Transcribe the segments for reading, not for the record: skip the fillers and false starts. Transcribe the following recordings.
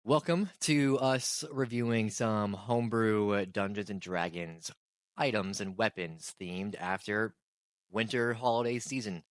Welcome to us reviewing some homebrew Dungeons and Dragons items and weapons themed after winter holiday season.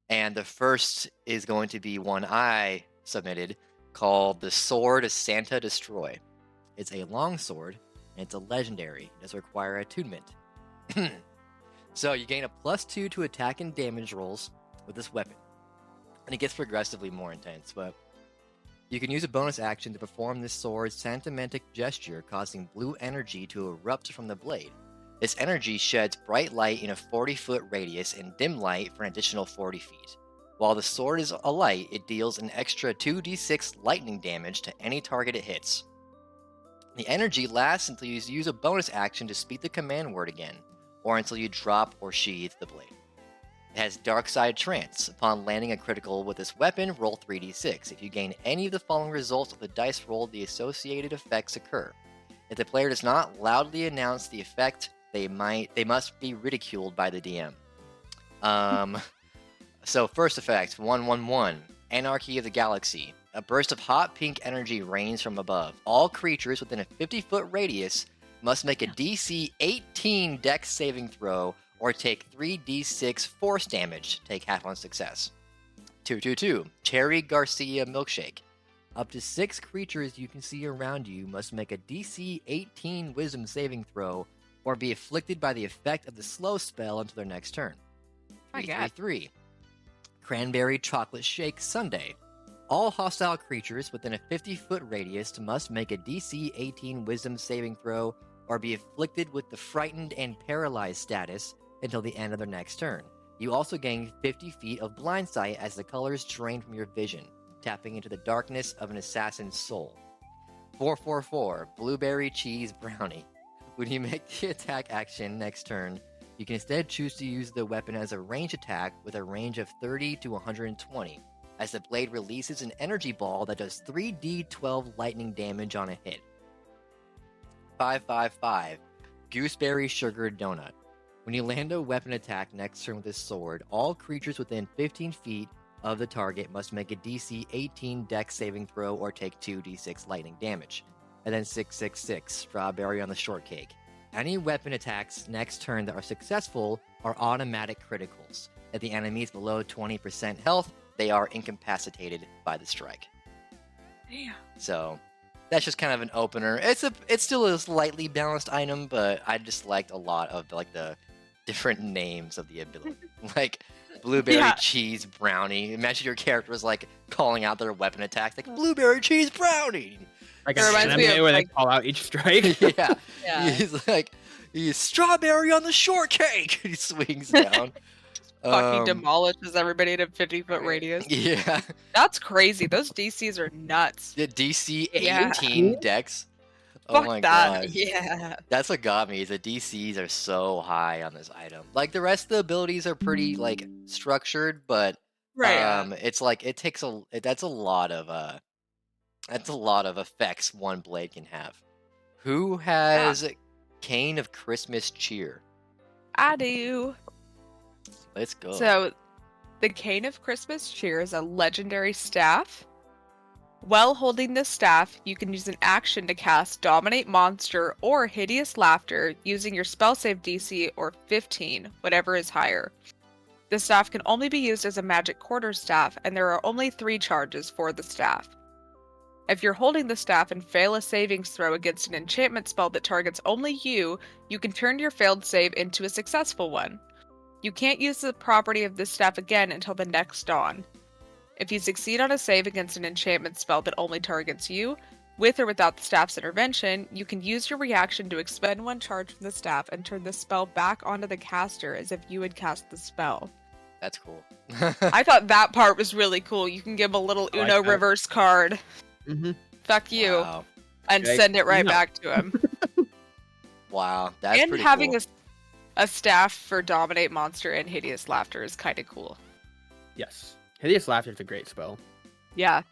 And the first is going to be one I submitted called the Sword of Santa Destroy. It's a long sword and it's a legendary. It does require attunement. So you gain a +2 to attack and damage rolls with this weapon. And it gets progressively more intense, but you can use a bonus action to perform this sword's sentimentic gesture, causing blue energy to erupt from the blade. This energy sheds bright light in a 40-foot radius and dim light for an additional 40 feet. While the sword is alight, it deals an extra 2d6 lightning damage to any target it hits. The energy lasts until you use a bonus action to speak the command word again, or until you drop or sheathe the blade. It has Dark Side Trance. Upon landing a critical with this weapon, roll 3d6. If you gain any of the following results of the dice roll, the associated effects occur. If the player does not loudly announce the effect, they must be ridiculed by the DM. So first effect, 111, Anarchy of the Galaxy. A burst of hot pink energy rains from above. All creatures within a 50-foot radius must make a DC 18 Dex saving throw or take 3d6 force damage. Take half on success. 222, Cherry Garcia Milkshake. Up to 6 creatures you can see around you must make a DC 18 Wisdom saving throw or be afflicted by the effect of the slow spell until their next turn. 333, Cranberry Chocolate Shake Sundae. All hostile creatures within a 50-foot radius must make a DC 18 Wisdom saving throw or be afflicted with the frightened and paralyzed status until the end of their next turn. You also gain 50 feet of blind sight as the colors drain from your vision, tapping into the darkness of an assassin's soul. 444, Blueberry Cheese Brownie. When you make the attack action next turn, you can instead choose to use the weapon as a range attack with a range of 30 to 120, as the blade releases an energy ball that does 3d12 lightning damage on a hit. 555, Gooseberry Sugar Donut. When you land a weapon attack next turn with this sword, all creatures within 15 feet of the target must make a DC 18 Dex saving throw or take 2d6 lightning damage. And then 666, Strawberry on the Shortcake. Any weapon attacks next turn that are successful are automatic criticals. If the enemy is below 20% health, they are incapacitated by the strike. Damn. So that's just kind of an opener. It's still a slightly balanced item, but I just liked a lot of the different names of the ability. Like Blueberry Cheese Brownie. Imagine your character was like calling out their weapon attacks, like Blueberry Cheese Brownie. Like an anime where they call out each strike. Yeah. He's like, he's Strawberry on the Shortcake. He swings down. Fucking demolishes everybody in a 50-foot radius. Yeah. That's crazy. Those DCs are nuts. The DC 18 Dex. Oh Fuck my that. god. Yeah. That's what got me. The DCs are so high on this item. Like the rest of the abilities are pretty like structured, but it's like that's a lot of effects one blade can have. Who has Cane of Christmas Cheer? I do. Let's go. So, the Cane of Christmas Cheer is a legendary staff. While holding this staff, you can use an action to cast Dominate Monster or Hideous Laughter using your spell save DC or 15, whatever is higher. The staff can only be used as a magic quarterstaff, and there are only 3 charges for the staff. If you're holding the staff and fail a savings throw against an enchantment spell that targets only you, you can turn your failed save into a successful one. You can't use the property of this staff again until the next dawn. If you succeed on a save against an enchantment spell that only targets you, with or without the staff's intervention, you can use your reaction to expend 1 charge from the staff and turn the spell back onto the caster as if you had cast the spell. That's cool. I thought that part was really cool. You can give him a little Uno reverse card. Mm-hmm. Fuck you. Wow. And send it right back to him. Wow, that's and pretty having cool. a staff for Dominate Monster and Hideous Laughter is kind of cool. Yes. Hideous Laughter is a great spell. Yeah.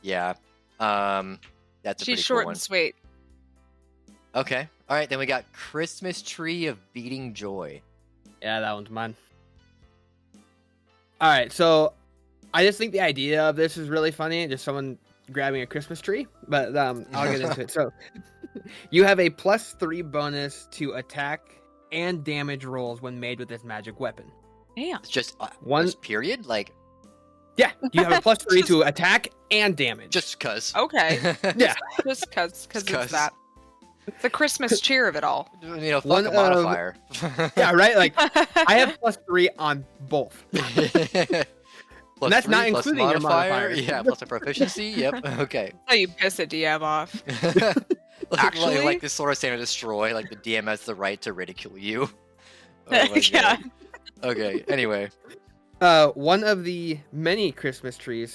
Yeah. That's a She's pretty short cool one. and sweet. Okay. All right, then we got Christmas Tree of Beating Joy. Yeah, that one's mine. All right, so I just think the idea of this is really funny. Just someone grabbing a Christmas tree, but I'll get into it. So you have a +3 bonus to attack and damage rolls when made with this magic weapon. Damn. It's just One- just period. Like Yeah, you have a +3 to attack and damage. just cause. Okay. Yeah. Just because it's 'Cause. that. The Christmas cheer of it all. You know, fuck One a of- modifier. Yeah, right. Like I have +3 on both. Plus that's not 3, plus including your modifier. Yeah, plus a proficiency. Yep. Okay. How you piss a DM off. like, Actually- this sort of Santa Destroy. Like the DM has the right to ridicule you. Oh my Yeah. God. Okay. Anyway. One of the many Christmas trees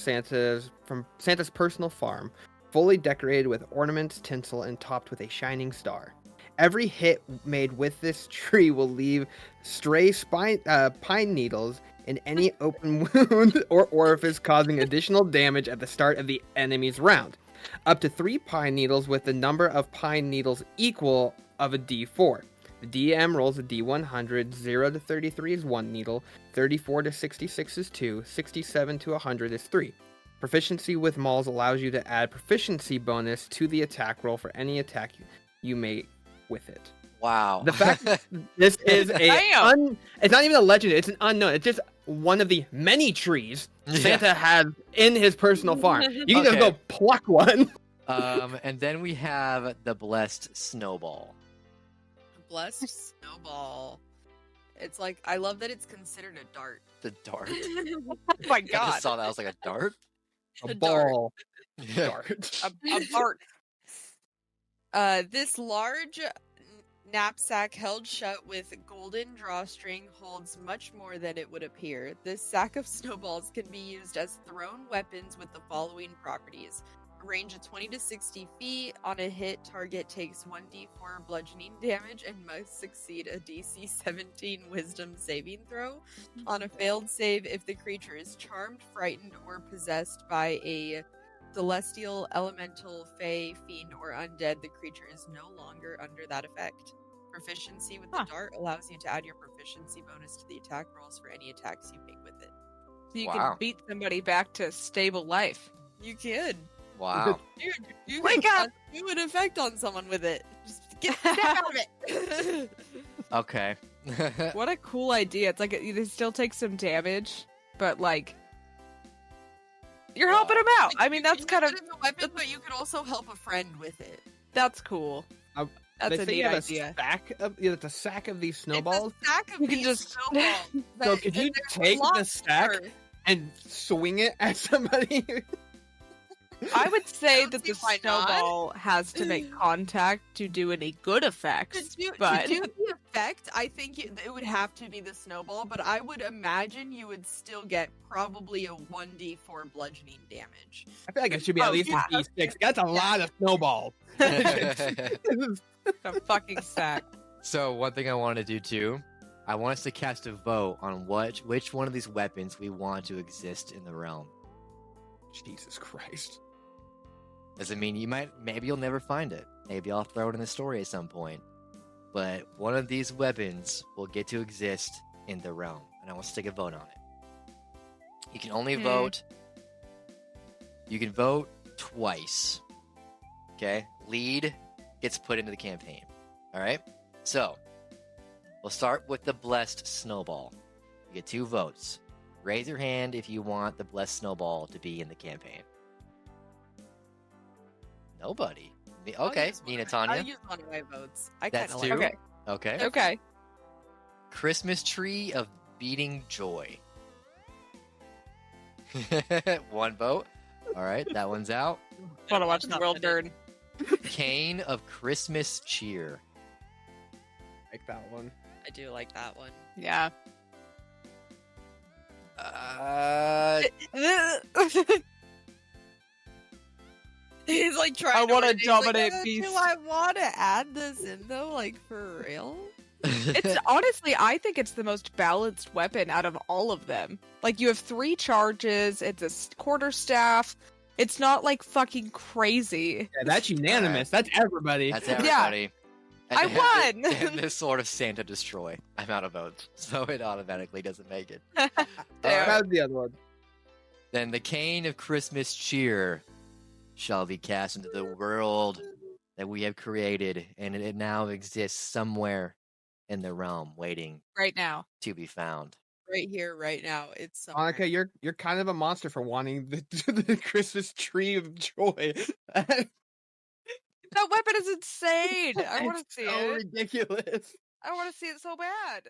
from Santa's personal farm, fully decorated with ornaments, tinsel, and topped with a shining star. Every hit made with this tree will leave stray pine needles in any open wound or orifice, causing additional damage at the start of the enemy's round. Up to 3 pine needles with the number of pine needles equal of a d4. The DM rolls a d100, 0 to 33 is 1 needle, 34 to 66 is 2, 67 to 100 is 3. Proficiency with mauls allows you to add proficiency bonus to the attack roll for any attack you make with it. Wow. The fact this is it's not even a legend, it's an unknown. It's just one of the many trees Santa has in his personal farm. You can just go pluck one. And then we have the blessed snowball. Blessed snowball. It's like, I love that it's considered a dart. The dart. Oh my I god. just saw that. I was like, a dart? A dart. ball. Yeah. Dart. A dart. This large knapsack held shut with golden drawstring holds much more than it would appear. This sack of snowballs can be used as thrown weapons with the following properties. A range of 20 to 60 feet. On a hit, target takes 1d4 bludgeoning damage and must succeed a DC 17 wisdom saving throw. On a failed save, if the creature is charmed, frightened, or possessed by a celestial, elemental, fey, fiend, or undead, the creature is no longer under that effect. Proficiency with the dart allows you to add your proficiency bonus to the attack rolls for any attacks you make with it. So you Wow. can beat somebody back to stable life. You can. Wow. Dude, you Wake can up! do an effect on someone with it. Just get out of it. Okay. What a cool idea. It's like they still take some damage, but like you're helping them out. I mean, that's You kind of use it as a weapon, but you can also help a friend with it. that's cool. That's They a say neat you have idea. it's a sack of these snowballs. It's a sack of You can these just- snowballs. So that- could you and there's take the lots sack more. and swing it at somebody? I would say don't that see the why not. snowball has to make contact to do any good effects. To but do the effect, I think it would have to be the snowball, but I would imagine you would still get probably a 1d4 bludgeoning damage. I feel like it should be at Oh, least yeah. a d6. That's a lot of snowballs. a fucking sack. So one thing I want to do too, I want us to cast a vote on which one of these weapons we want to exist in the realm. Jesus Christ. Doesn't mean maybe you'll never find it. Maybe I'll throw it in the story at some point. But one of these weapons will get to exist in the realm, and I want to take a vote on it. You can only vote. You can vote twice. Okay, lead gets put into the campaign. All right. So we'll start with the blessed snowball. You get 2 votes. Raise your hand if you want the blessed snowball to be in the campaign. Nobody. Okay, use one Nina of my- Tanya. I'll use one of my votes. I kind That's of 2. like Okay. Okay. Okay. Christmas tree of beating joy. 1 vote. All right, that one's out. Want to watch the Not world many. burn. Cane of Christmas cheer. Like that one. I do like that one. Yeah. He's like trying. I wanna win it. He's like, dominate Do beast." I want to add this in though? Like for real? It's honestly, I think it's the most balanced weapon out of all of them. Like you have 3 charges. It's a quarterstaff. It's not like fucking crazy. Yeah, that's unanimous. That's everybody. That's everybody. I won! And this sort of Santa Destroy. I'm out of votes, so it automatically doesn't make it. Damn. How's the other one? Then the cane of Christmas cheer shall be cast into the world that we have created, and it now exists somewhere in the realm, waiting Right now. to be found. Right here, right now. It's somewhere. Monica, you're kind of a monster for wanting the Christmas tree of joy. That weapon is insane. I want to It's see so it. ridiculous. I want to see it so bad.